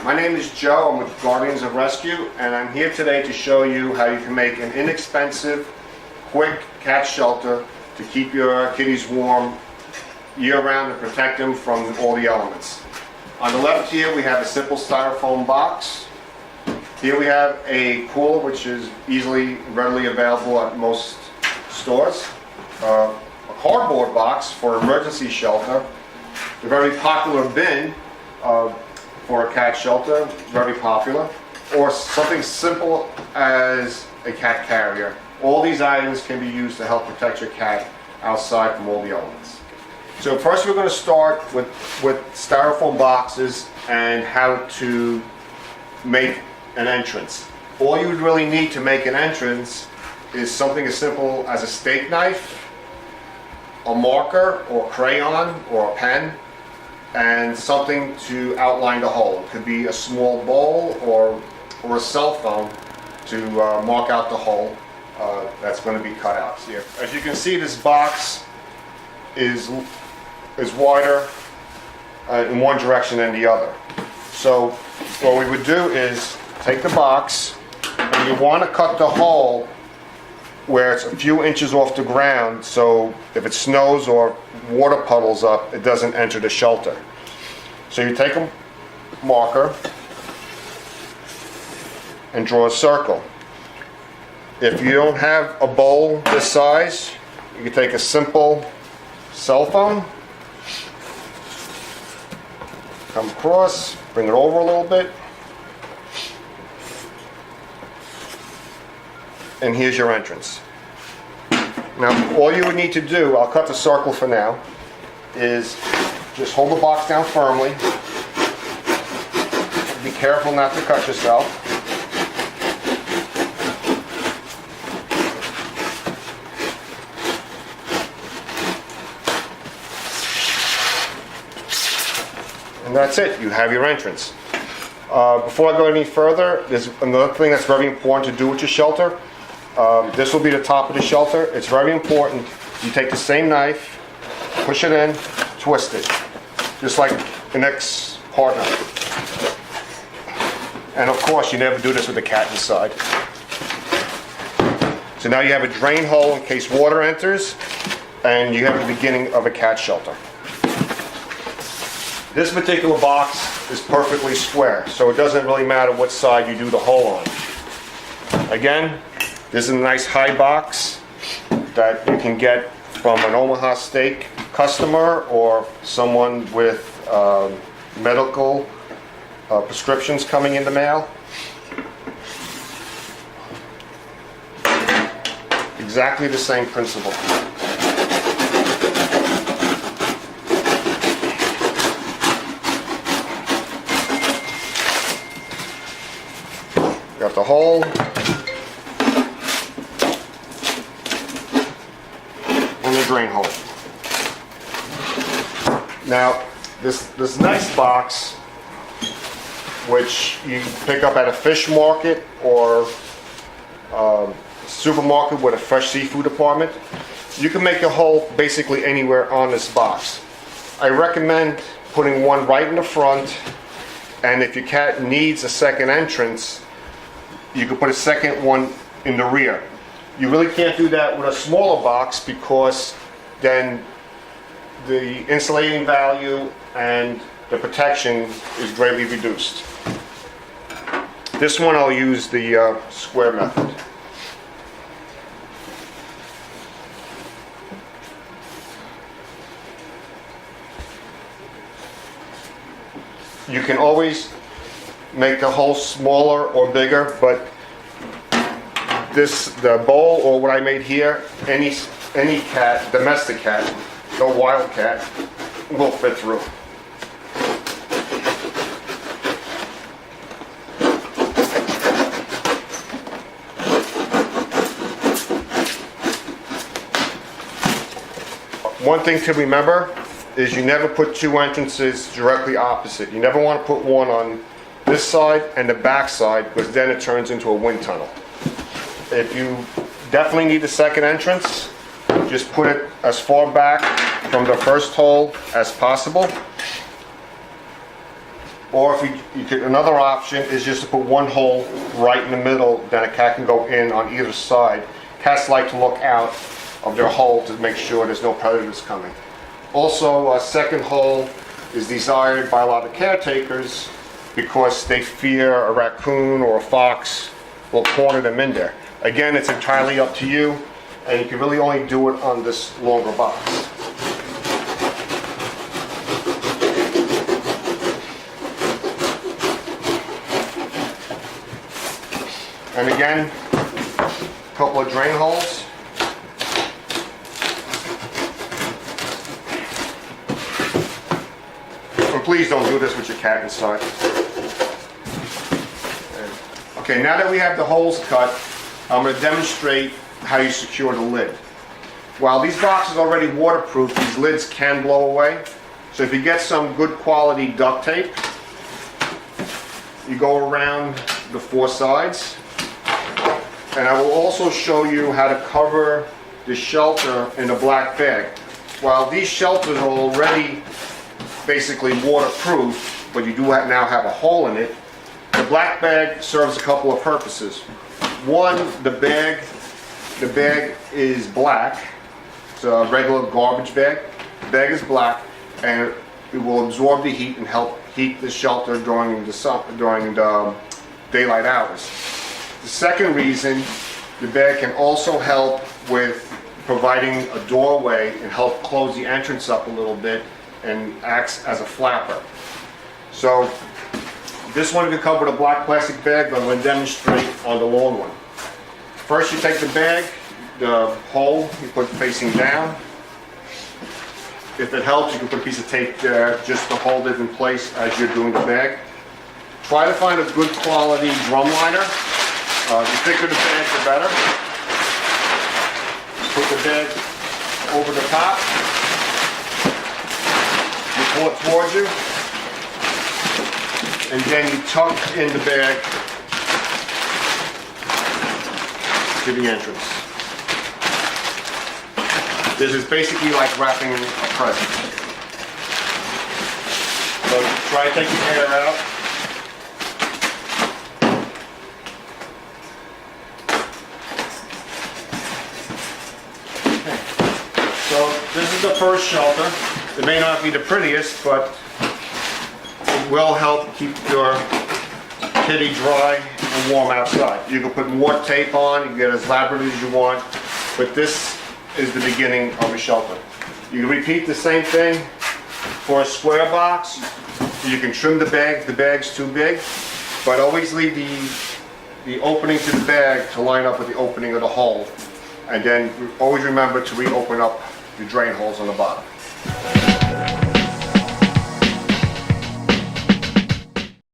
My name is Joe. I'm with Guardians of Rescue, and I'm here today to show you how you can make an inexpensive, quick cat shelter to keep your kitties warm year-round and protect them from all the elements. On the left here we have a simple styrofoam box. Here we have a cooler, which is readily available at most stores. A cardboard box for emergency shelter. A very popular bin for a cat shelter, very popular. Or something simple as a cat carrier. All these items can be used to help protect your cat outside from all the elements. So first we're going to start with styrofoam boxes and how to make an entrance. All you would really need to make an entrance is something as simple as a steak knife, a marker or crayon or a pen, and something to outline the hole. It could be a small bowl or a cell phone to mark out the hole that's going to be cut out here. As you can see, this box is wider in one direction than the other. So what we would do is take the box, and you want to cut the hole where it's a few inches off the ground, so if it snows or water puddles up, it doesn't enter the shelter. So you take a marker and draw a circle. If you don't have a bowl this size, you can take a simple cell phone, come across, bring it over a little bit, and here's your entrance. Now all you would need to do, I'll cut the circle for now, is just hold the box down firmly. Be careful not to cut yourself. And that's it, you have your entrance. Before I go any further, there's another thing that's very important to do with your shelter. This will be the top of the shelter. It's very important. You take the same knife, push it in, twist it, just like an ex-partner. And of course, you never do this with a cat inside. So now you have a drain hole in case water enters, and you have the beginning of a cat shelter. This particular box is perfectly square, so it doesn't really matter what side you do the hole on. Again, this is a nice high box that you can get from an Omaha Steak customer or someone with medical prescriptions coming in the mail. Exactly the same principle. Got the hole. And the drain hole. Now, this nice box, which you pick up at a fish market or supermarket with a fresh seafood department, you can make a hole basically anywhere on this box. I recommend putting one right in the front, and if your cat needs a second entrance, you can put a second one in the rear. You really can't do that with a smaller box because then the insulating value and the protection is greatly reduced. This one I'll use the square method. You can always make the hole smaller or bigger, but the bowl or what I made here, any cat, domestic cat, no wild cat, will fit through. One thing to remember is you never put two entrances directly opposite. You never want to put one on this side and the back side, because then it turns into a wind tunnel. If you definitely need a second entrance, just put it as far back from the first hole as possible. Or if you could, another option is just to put one hole right in the middle, then a cat can go in on either side. Cats like to look out of their hole to make sure there's no predators coming. Also, a second hole is desired by a lot of caretakers because they fear a raccoon or a fox will corner them in there. Again, it's entirely up to you, and you can really only do it on this longer box. And again, a couple of drain holes. And please don't do this with your cat inside. Okay, now that we have the holes cut, I'm going to demonstrate how you secure the lid. While these boxes are already waterproof, these lids can blow away. So if you get some good quality duct tape, you go around the four sides. And I will also show you how to cover the shelter in a black bag. While these shelters are already basically waterproof, but you do now have a hole in it, the black bag serves a couple of purposes. One, the bag is black. It's a regular garbage bag. The bag is black, and it will absorb the heat and help heat the shelter during the daylight hours. The second reason, the bag can also help with providing a doorway and help close the entrance up a little bit and acts as a flapper. So this one can cover the black plastic bag, but I'm going to demonstrate on the long one. First, you take the bag, the hole, you put it facing down. If it helps, you can put a piece of tape there just to hold it in place as you're doing the bag. Try to find a good quality drum liner. The thicker the bag, the better. Put the bag over the top. You pull it towards you. And then you tuck in the bag to the entrance. This is basically like wrapping a present. So try to take the air out. So this is the first shelter. It may not be the prettiest, but it will help keep your kitty dry and warm outside. You can put more tape on, you can get as elaborate as you want, but this is the beginning of a shelter. You can repeat the same thing for a square box. You can trim the bag if the bag's too big, but always leave the opening to the bag to line up with the opening of the hole. And then always remember to reopen up the drain holes on the bottom.